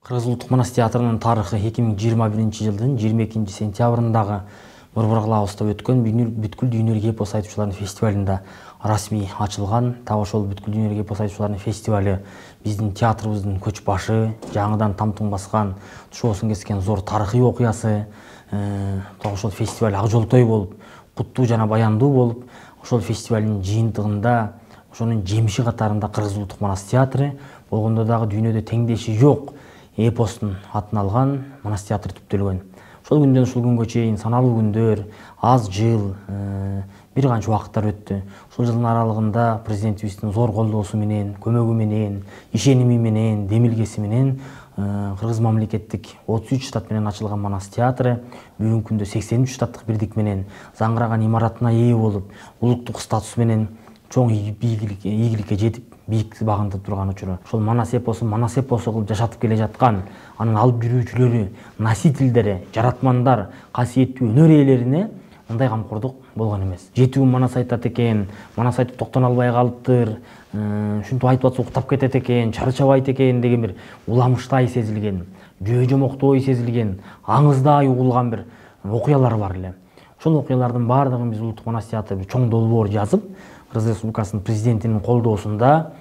Кыргыз Улуттук Манас театрынын тарыхы 2021-жылдын 22 сентябрындагы Борбор-Клаустта өткөн бүткүл дүйнөлүк эпос айтуучулардын фестивалында расмий ачылган. Та ошол бүткүл дүйнөлүк эпос айтуучулардын фестивали биздин театрыбыздын көч башы, жаңыдан тамтың баскан, тушоосун кескен зор тарыхый окуясы. Ошол фестиваль ак жолтой болуп, куттуу жана баяндуу болуп, ошол фестивалдын жыйынтыгында ошонун жемиши катарында Кыргыз Улуттук Манас театры болгондо дагы дүйнөдө теңдеши жок эпостун атын алган Манас театры түптөлгөн. Ошол күндөн ушул күнгө чейин саналуу күндөр, аз жыл, бир канча убакыттар өттү. Ошол жылдын аралыгында президентибиздин зор колдоосу менен, көмөгү менен, ишеними менен, демилгеси менен Кыргыз мамлекеттик 33 штат менен ачылган Манас театры бүгүнкү күндө 83 штаттык бирдик менен заңгыраган имаратына ээ болуп, улуттук статус менен чоң ийгиликке жетип, бийик багынтып турган учуру. Ошол Манас эпосу кылып жашатып келе жаткан, анын алып жүрүүчүлөрү, носительдери, жаратмандар, касиеттүү өнөр ээлерине мындай камкордук болгон эмес. Жетүү Манас айтат экен, Манас айтып токтоно албай калыптыр, ушинтип айтып атса уктап кетет экен, чарчабайт экен деген бир уламыштай сезилген, жөө-жомоктой сезилген, аңыздай угулган бир окуялар бар эле. Ошол окуялардын баардыгын биз Улуттук Манас театры чоң долбоор жазып, Кыргыз Республикасынын президентинин колдоосунда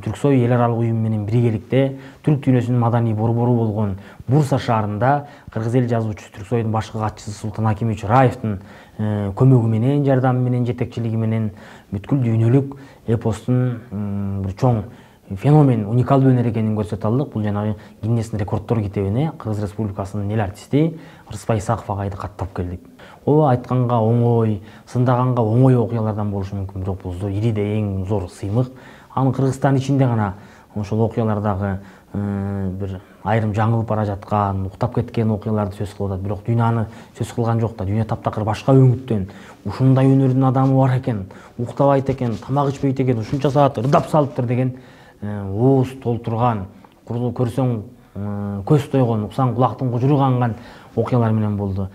Түрксой эл аралык уюму менен биргеликте түрк дүйнөсүнүн маданий борбору болгон Бурса шаарында кыргыз эл жазуучусу Түрксойдун башкы катчысы Султан Акимович Раевдин көмөгү менен, жардамы менен, жетекчилиги менен бүткүл дүйнөлүк эпостун бир чоң феномен, уникалдуу өнөр экенин көрсөтө алдык. Бул жанагы Гиннестин рекорддор китебине Кыргыз Республикасынын эл артисти Рыспай Исаков агайды каттап келдик. Ооба айтканга оңой, сындаганга оңой окуялардан болушу мүмкүн, бирок бул ириде эң зор сыймык. Аны Кыргызстан ичинде гана ошол окуялардагы бир айрым жаңылып бара жаткан, уктап кеткен окуяларды сөз кылып атат. Бирок дүйнөнү сөз кылган жок да. Дүйнө таптакыр башка өңүттөн ушундай өнөрдүн адамы бар экен, уктабайт экен, тамак ичпейт экен, ушунча саат ырдап салыптыр деген ооз толтурган, көрсөң көз тойгон, уксаң кулактын кужуру канган окуялар менен болду.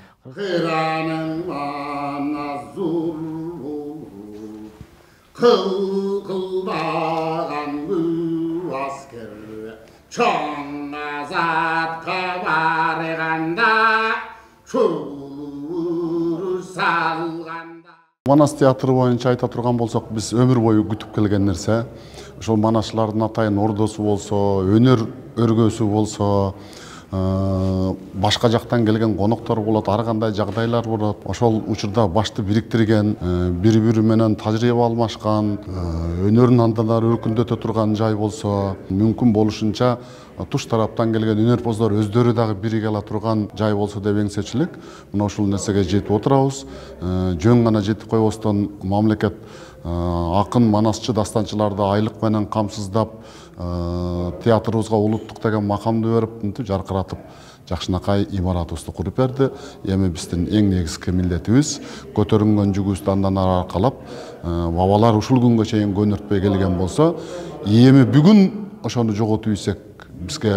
Манас театры боюнча айта турган болсок, биз өмүр бою күтүп келген нерсе. Ошол манашчылардын атайын ордосу болсо, өнөр өргөсү болсо, башка жактан келген коноктор болот, ар кандай жагдайлар болот. Ошол учурда башты бириктирген, бири-бири менен тажрыйба алмашкан, өнөрүн андан өркүндөтө турган жай болсо, мүмкүн болушунча туш тараптан келген өнөрпоздор өздөрү дагы бириге ала турган жай болсо деп эңсечилик. Мына ушул нерсеге жетип отурабыз. Жөн гана жетип койбостон мамлекет акын манасчы дастанчыларды айлык менен камсыздап, театрыбызга улуттук деген макамды берип, мынтип жаркыратып, жакшынакай имаратыбызды куруп берди. Эми биздин эң негизги милдетибиз көтөрүнгөн жүгүбүздү андан ары аркалап, бабалар ушул күнгө чейин көнөртпөй келген болсо, эми бүгүн ошону жоготуп ийсек бизге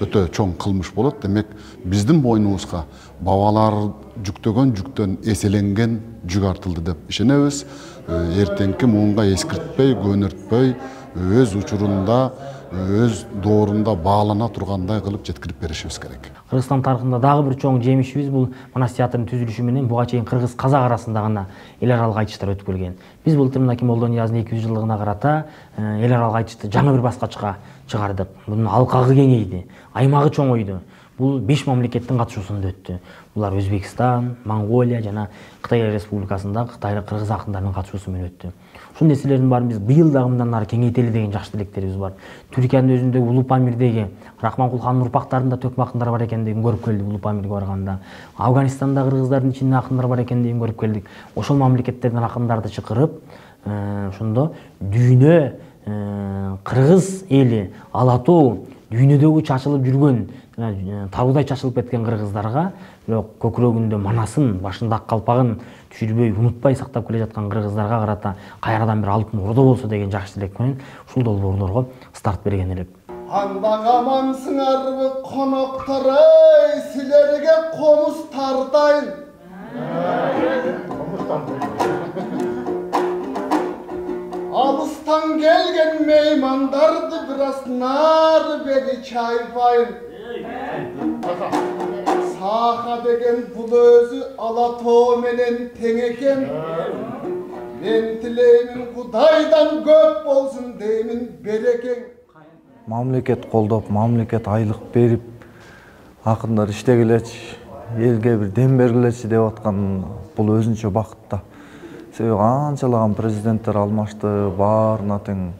өтө чоң кылмыш болот. Демек, биздин бойнубузга бабалар жүктөгөн жүктөн эселенген жүк артылды деп ишенебиз. Эртеңки муунга эскиртпей, көнөртпөй, өз учурунда, өз доорунда баалана тургандай кылып жеткирип беришибиз керек. Кыргызстан тарыхында дагы бир чоң жемишибиз бул Манас театрынын түзүлүшү менен буга чейин кыргыз-казак арасында гана эл аралык айтыштар өтүп келген. Биз былтыр мына Молдонияздын 200 жылдыгына карата эл аралык айтышты жаңы бир баскачка чыгардык. Мунун алкагы кеңейди, аймагы чоңойду. Бул 5 мамлекеттин катышуусунда өттү. Булар Өзбекстан, Монголия жана Кытай Республикасында кыргыз акындарынын катышуусу менен өттү. Ушул нерселердин баарын биз быйыл дагы мындан ары кеңейтели деген жакшы тилектерибиз бар. Түркиянын өзүндөгү Улуупамирдеги Рахманкул хандын урпактарында төк акындар бар экендигин көрүп келдик Улуупамирге барганда. Афганистанда кыргыздардын ичинде акындар бар экендигин көрүп келдик. Ошол мамлекеттерден акындарды чакырып, ошондо дүйнө кыргыз эли ала тоо дүйнөдөгү чачылып жүргөн таруудай чачылып кеткен кыргыздарга бирок көкүрөгүндө манасын, башында ак калпагын түшүрбөй, унутпай сактап келе жаткан кыргыздарга карата кайрадан бир алтын ордо болсо деген жакшы тилек менен ушул долбоорлорго старт берген элек. Анда амансыңарбы коноктор ай, силерге комуз тартайын. Алыстан келген меймандарды бираз нары бери чайпайын. Саха деген бул өзү Алатоо менен тең экен. Мен тилеймин Кудайдан көп болсун деймин берекең. Мамлекет колдоп, мамлекет айлык берип, акындар иштегилечи, элге бир дем бергилечи деп аткан бул өзүнчө бакыт да. Себеби канчалаган президенттер алмашты, баарына тең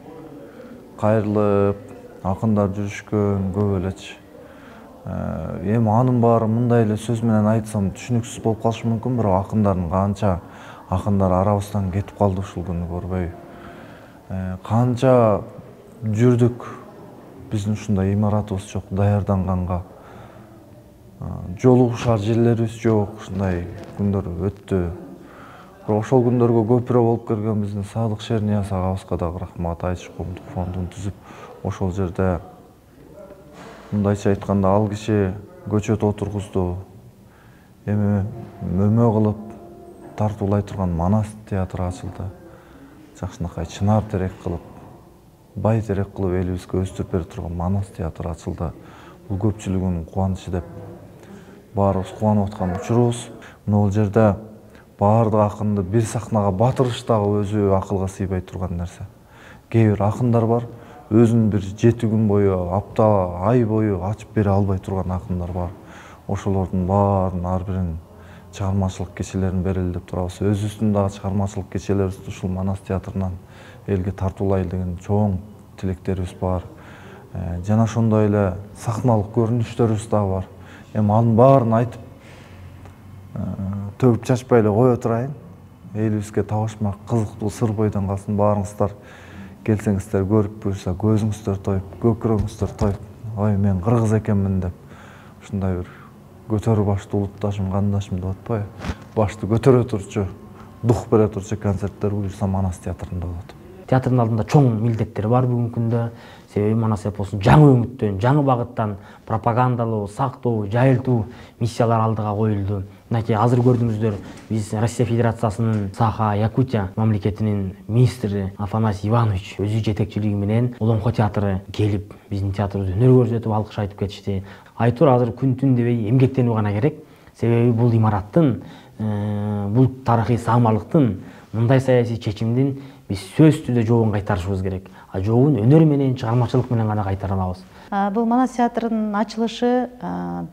кайрылып, акындар жүрүшкөн көп элечи. Эми анын баары мындай эле сөз менен айтсам түшүнүксүз болуп калышы мүмкүн, бирок акындардын канча акындар арабыздан кетип калды ушул күнү көрбөйбү. Канча жүрдүк, биздин ушундай имаратыбыз жок, даярданганга. Жолугушар жерлерибиз жок, ушундай күндөр өттү. Бирок ошол күндөргө көпүрө болуп келген биздин Садык Шернияз агабызга дагы рахмат айтыш коомдук фондун түзүп, ошол жерде мындайча айтканда ал киши көчөт отургузду. Эми мөмө кылып тартуулай турган Манас театры ачылды. Жакшынакай чынар терек кылып, бай терек кылып элибизге өстүрүп берип турган Манас театры ачылды. Бул көпчүлүгүнүн кубанычы деп баарыбыз кубанып аткан учурубуз. Бул жерде баардык акынды бир сахнага батырыш дагы өзү акылга сыйбай турган нерсе. Кээ бир акындар бар, өзүн бир 7 күн бою, апта, ай бою ачып бере албай турган акындар бар. Ошолордун баарын ар бирин чыгармачылык кечелерин берели деп турабыз. Өзүбүздүн дагы чыгармачылык кечелерибизди ушул Манас театрынан элге тартуулайлы деген чоң тилектерибиз бар. Жана ошондой эле сахналык көрүнүштөрүбүз дагы бар. Эми анын баарын айтып төгүп чачпай эле кое турайын. Элибизге табышмак кызыктуу сыр бойдон калсын. Баарыңыздар келсеңиздер, көрүп буюрса көзүңүздөр тоюп, көкүрөгүңүздөр тоюп, ой мен кыргыз экенмин деп ушундай бир көтөрүү баштуу улутташым, кандашым деп атпайбы? Башты көтөрө турчу, дух бере турчу концерттер буюрса Манас театрында болот. Театрдын алдында чоң милдеттер бар бүгүнкү күндө. Себеби Манас эпосун жаңы өңүттөн, жаңы багыттан пропагандалоо, сактоо, жайылтуу миссиялар алдыга коюлду. Мынакей азыр көрдүңүздөр, биз Россия Федерациясынын Саха Якутия мамлекетинин министри Афанасий Иванович өзү жетекчилиги менен Уломко театры келип, биздин театрыбызды өнөр көрсөтүп, алкыш айтып кетишти. Айтор азыр күн түн дебей эмгектенүү гана керек. Себеби бул имараттын, бул тарыхый саамалыктын, мындай саясий чечимдин биз сөз түрдө жообун кайтарышыбыз керек. А жообун өнөр менен, чыгармачылык менен гана кайтара алабыз. Бул Манас театрынын ачылышы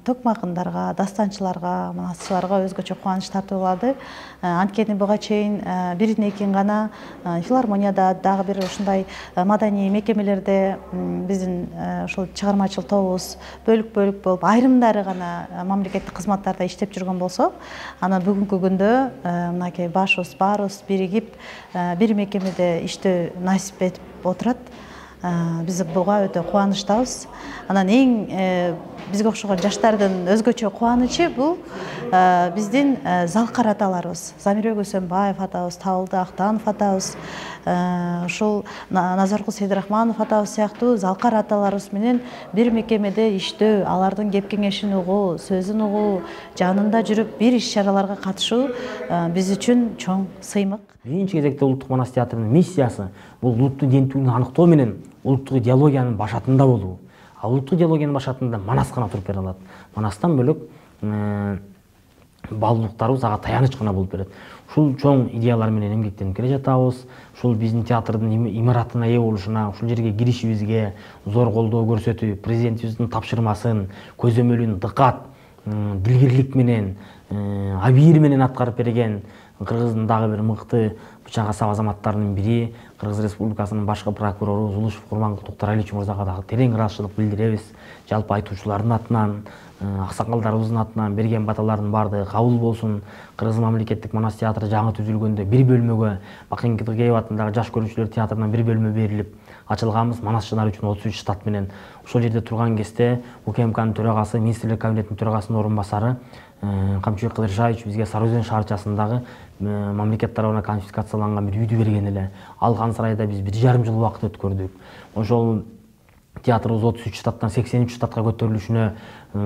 төкмө акындарга, дастанчыларга, манасчыларга өзгөчө кубаныч тартуулады. Анткени буга чейин бирин экин гана филармонияда, дагы бир ушундай маданий мекемелерде биздин ушул чыгармачыл тобубуз бөлүк-бөлүк болуп, айрымдары гана мамлекеттик кызматтарда иштеп жүргөн болсо, анан бүгүнкү күндө мынакей башыбыз баарыбыз биригип бир мекемеде иштөө насип этип отурат. Биз буга өтө кубанычтабыз. Анан эң бизге окшогон жаштардын өзгөчө кубанычы бул биздин залкар аталарыбыз. Замирбек Өсөнбаев атабыз, Табылды Актанов атабыз, ушул Назаркул Сейдирахманов атабыз сыяктуу залкар аталарыбыз менен бир мекемеде иштөө, алардын кеп кеңешин угуу, сөзүн угуу, жанында жүрүп бир иш-чараларга катышуу биз үчүн чоң сыймык. Биринчи кезекте Улуттук Манас театрынын миссиясы бул улуттук жентүүлүктү аныктоо менен улуттук идеологиянын башатында болуу. А улуттук идеологиянын башатында Манас гана туруп бере алат. Манастан бөлөк баалуулуктарыбыз ага таяныч гана болуп берет. Ушул чоң идеялар менен эмгектенип келе жатабыз. Ушул биздин театрдын имаратына ээ болушуна, ушул жерге киришибизге зор колдоо көрсөтүп, президентибиздин тапшырмасын көзөмөлүн дыкат, дилгирлик менен, абийир менен аткарып берген Кыргыздын дагы бир мыкты бычак асап азаматтарынын бири, Кыргыз Республикасынын башкы прокурору Зулушев Курмангул Токтуралиевич мырзага дагы терең ыраазычылык билдиребиз. Жалпы айтуучулардын атынан, аксакалдарыбыздын атынан берген баталардын баардыгы кабыл болсун. Кыргыз мамлекеттик Манас театры жаңы түзүлгөндө бир бөлмөгө Бакин Кыдыкеев атындагы жаш көрүүчүлөр театрынан бир бөлмө берилип, ачылганбыз. Манасчылар үчүн 33 штат менен ошол жерде турган кезде УКМКнын төрагасы, министрлер кабинетинин төрагасынын орун басары Камчыбек Кыдыршаевич бизге Сары Өзөн шаарчасындагы мамлекет тарабынан конфискацияланган бир үйдү берген эле. Ал Хан сарайда биз 1,5 жыл убакыт өткөрдүк. Ошол театрыбыз 33 штаттан 83 штатка көтөрүлүшүнө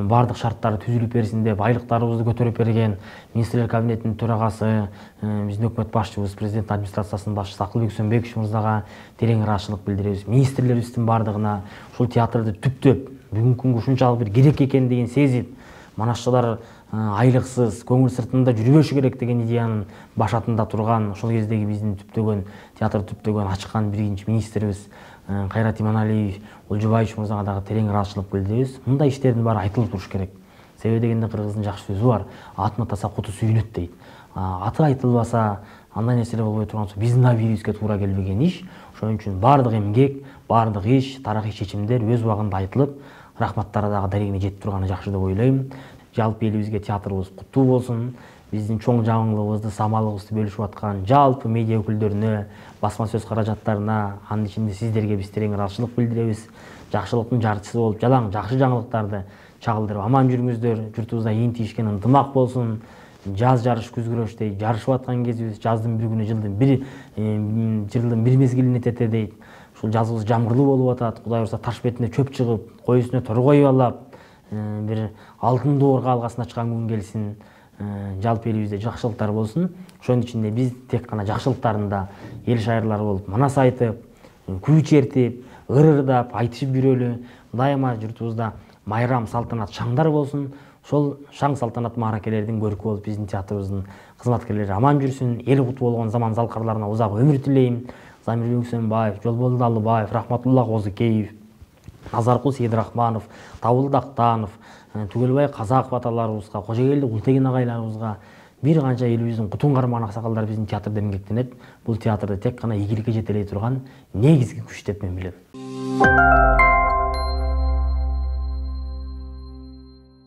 бардык шарттары түзүлүп берсин деп айлыктарыбызды көтөрүп берген министрлер кабинетинин төрагасы, биздин өкмөт башчыбыз, президент администрациясынын башчысы Акылбек Сөнбекович мырзага терең ыраазычылык билдиребиз. Министрлерибиздин бардыгына ушул театрды түптөп бүгүнкү күнгө ушунчалык бир керек экендигин сезип, манашчылар айлыксыз, көңүл сыртында жүрбөшү керек деген идеянын башатында турган, ошол кездеги биздин түптөгөн театрды түптөгөн ачкан биринчи министрибиз Кайрат Иманалиев Олжубаевич мырзага дагы терең ыраазычылык билдиребиз. Мындай иштердин баары айтылып туруш керек. Себеби дегенде кыргыздын жакшы сөзү бар. Атын атаса куту сүйүнөт дейт. Аты айтылбаса, андай нерселер болбой турган соң биздин абийибизге туура келбеген иш. Ошон үчүн бардык эмгек, бардык иш, тарыхый чечимдер өз убагында айтылып, рахматтары дагы дарегине жетип турганы жакшы деп ойлойм. Жалпы элибизге театрыбыз куттуу болсун. Биздин чоң жаңылыгыбызды, самалыбызды бөлүшүп аткан жалпы медиа өкүлдөрүнө, басма сөз каражаттарына, анын ичинде сиздерге биз терең ыраазычылык билдиребиз. Жакшылыктын жарчысы болуп, жалаң жакшы жаңылыктарды чагылдырып аман жүрүңүздөр. Журтубузда ийин тийишкен ынтымак болсун. Жаз жарыш, күз күрөштей жарышып аткан кезибиз, жаздын бир күнү жылдын бир мезгилине тете дейт. Ушул жазыбыз жамгырлуу болуп атат. Кудай урса таш бетине чөп чыгып, кой үстүнө тор коюп бир алтын доорго алгасына ачкан күн келсин. Жалпы элибизде жакшылыктар болсун. Ошонун ичинде биз тек гана жакшылыктарында эл шайырлары болуп манас айтып, күй чертип, ырырдап айтышып жүрөлү. Дайыма журтубузда майрам, салтанат, шаңдар болсун. Ошол шаң салтанат мааракелердин көркү болуп биздин театрыбыздын кызматкерлери аман жүрсүн. Эл куту болгон заман залкарларына узак өмүр тилейм. Замир Өксөнбаев, Жолболду Далыбаев, Рахматулла Козыкеев, Назаркул Сейдирахманов, Табыл Дактанов, Түгелбай Казаков аталарыбызга, Кожогелди Култеген агайларыбызга бир канча элибиздин кутун кармаган аксакалдар биздин театрда эмгектенет. Бул театрды тек гана ийгиликке жетелей турган негизги күч деп мен билем.